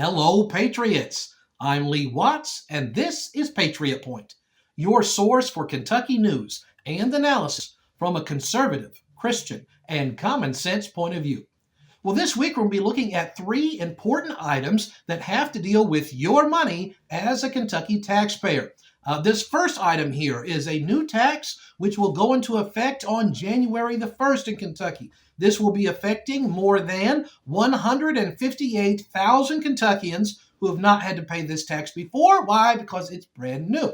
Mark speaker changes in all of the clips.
Speaker 1: Hello, Patriots. I'm Lee Watts, and this is Patriot Point, your source for Kentucky news and analysis from a conservative, Christian, and common sense point of view. Well, this week we'll be looking at three important items that have to deal with your money as a Kentucky taxpayer. This first item here is a new tax which will go into effect on January the 1st in Kentucky. This will be affecting more than 158,000 Kentuckians who have not had to pay this tax before. Why? Because it's brand new.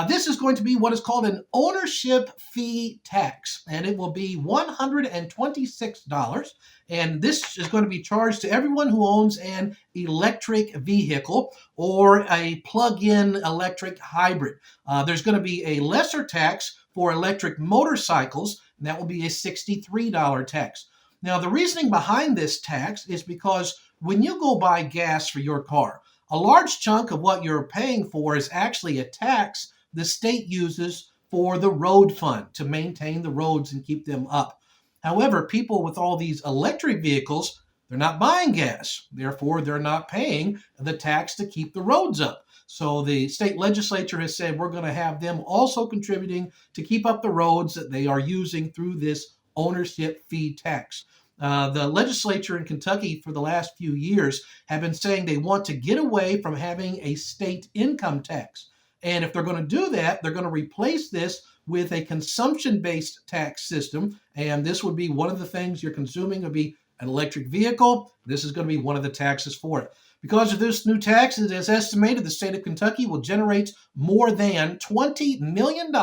Speaker 1: This is going to be what is called an ownership fee tax, and it will be $126. And this is going to be charged to everyone who owns an electric vehicle or a plug-in electric hybrid. There's going to be a lesser tax for electric motorcycles, and that will be a $63 tax. Now, the reasoning behind this tax is because when you go buy gas for your car, a large chunk of what you're paying for is actually a tax the state uses for the road fund to maintain the roads and keep them up. However, people with all these electric vehicles, they're not buying gas. Therefore, they're not paying the tax to keep the roads up. So the state legislature has said we're going to have them also contributing to keep up the roads that they are using through this ownership fee tax. The legislature in Kentucky for the last few years have been saying they want to get away from having a state income tax. And if they're going to do that, they're going to replace this with a consumption-based tax system. And this would be one of the things you're consuming would be an electric vehicle. This is going to be one of the taxes for it. Because of this new tax, it is estimated the state of Kentucky will generate more than $20 million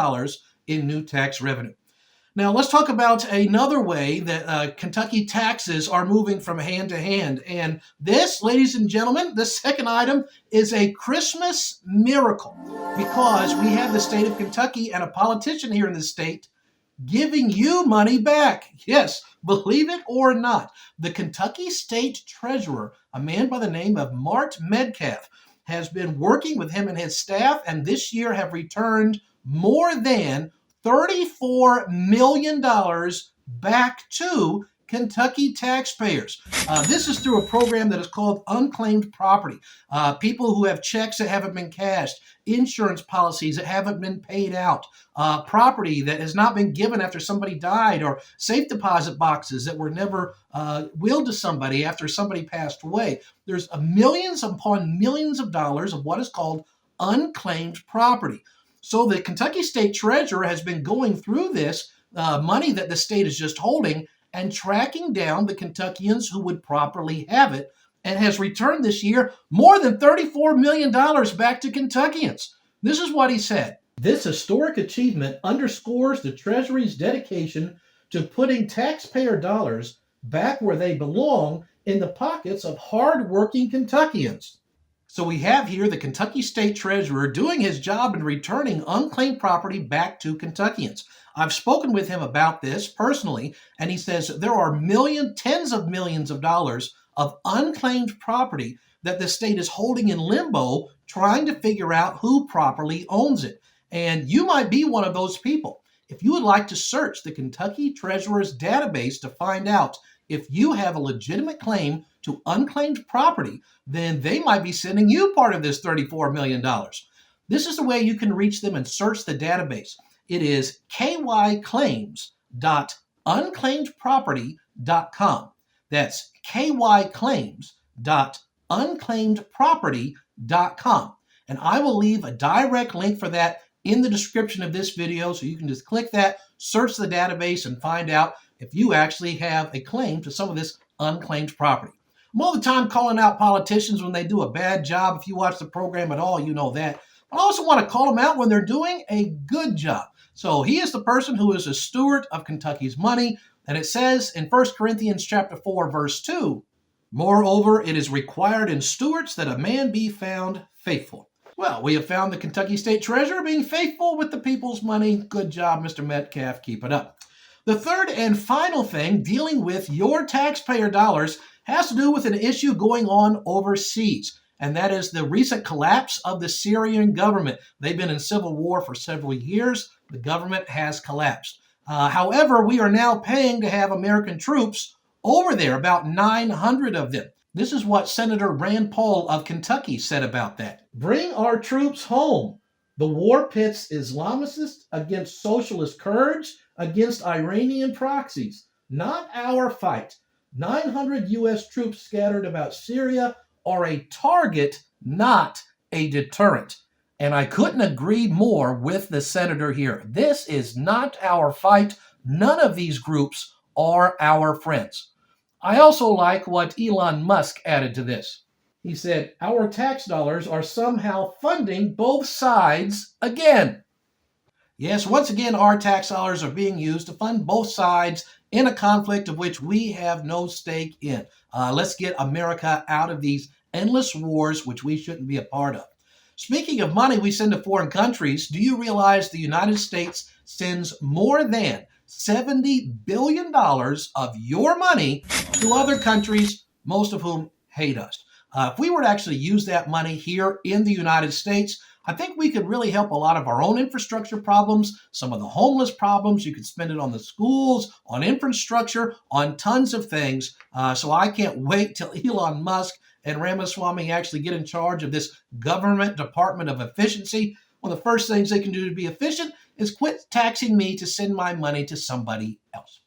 Speaker 1: in new tax revenue. Now, let's talk about another way that Kentucky taxes are moving from hand to hand. And this, ladies and gentlemen, the second item is a Christmas miracle because we have the state of Kentucky and a politician here in the state giving you money back. Yes, believe it or not, the Kentucky State Treasurer, a man by the name of Mart Metcalf, has been working with him and his staff, and this year have returned more than $34 million back to Kentucky taxpayers. This is through a program that is called Unclaimed property. People who have checks that haven't been cashed, insurance policies that haven't been paid out, property that has not been given after somebody died, or safe deposit boxes that were never willed to somebody after somebody passed away. There's millions upon millions of dollars of what is called unclaimed property. So the Kentucky State Treasurer has been going through this money that the state is just holding and tracking down the Kentuckians who would properly have it, and has returned this year more than $34 million back to Kentuckians. This is what he said. This historic achievement underscores the Treasury's dedication to putting taxpayer dollars back where they belong, in the pockets of hard-working Kentuckians. So we have here the Kentucky State Treasurer doing his job and returning unclaimed property back to Kentuckians. I've spoken with him about this personally, and he says there are tens of millions of dollars of unclaimed property that the state is holding in limbo, trying to figure out who properly owns it. And you might be one of those people. If you would like to search the Kentucky Treasurer's database to find out if you have a legitimate claim to unclaimed property, then they might be sending you part of this $34 million. This is the way you can reach them and search the database. It is kyclaims.unclaimedproperty.com. That's kyclaims.unclaimedproperty.com. And I will leave a direct link for that in the description of this video, so you can just click that, search the database, and find out if you actually have a claim to some of this unclaimed property. I'm all the time calling out politicians when they do a bad job. If you watch the program at all, you know that. But I also want to call them out when they're doing a good job. So he is the person who is a steward of Kentucky's money. And it says in 1 Corinthians chapter 4, verse 2, moreover, it is required in stewards that a man be found faithful. Well, we have found the Kentucky State Treasurer being faithful with the people's money. Good job, Mr. Metcalf. Keep it up. The third and final thing dealing with your taxpayer dollars has to do with an issue going on overseas, and that is the recent collapse of the Syrian government. They've been in civil war for several years. The government has collapsed. However, we are now paying to have American troops over there, about 900 of them. This is what Senator Rand Paul of Kentucky said about that. Bring our troops home. The war pits Islamists against socialist Kurds, against Iranian proxies. Not our fight. 900 U.S. troops scattered about Syria are a target, not a deterrent. And I couldn't agree more with the senator here. This is not our fight. None of these groups are our friends. I also like what Elon Musk added to this. He said, our tax dollars are somehow funding both sides again. Yes, once again, our tax dollars are being used to fund both sides in a conflict of which we have no stake in. Let's get America out of these endless wars, which we shouldn't be a part of. Speaking of money we send to foreign countries, do you realize the United States sends more than $70 billion of your money to other countries, most of whom hate us? If we were to actually use that money here in the United States, I think we could really help a lot of our own infrastructure problems, some of the homeless problems. You could spend it on the schools, on infrastructure, on tons of things. So I can't wait till Elon Musk and Ramaswamy actually get in charge of this government Department of Efficiency. One of the first things they can do to be efficient is quit taxing me to send my money to somebody else.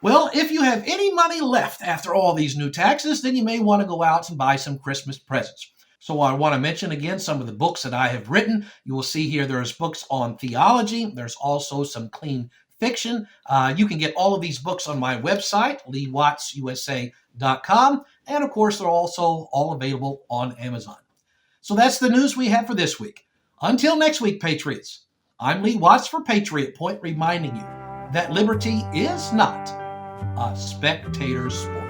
Speaker 1: Well, if you have any money left after all these new taxes, then you may want to go out and buy some Christmas presents. So I want to mention again some of the books that I have written. You will see here there's books on theology. There's also some clean fiction. You can get all of these books on my website, leewatts.usa.com. And of course, they're also all available on Amazon. So that's the news we have for this week. Until next week, Patriots, I'm Lee Watts for Patriot Point, reminding you that liberty is not a spectator sport.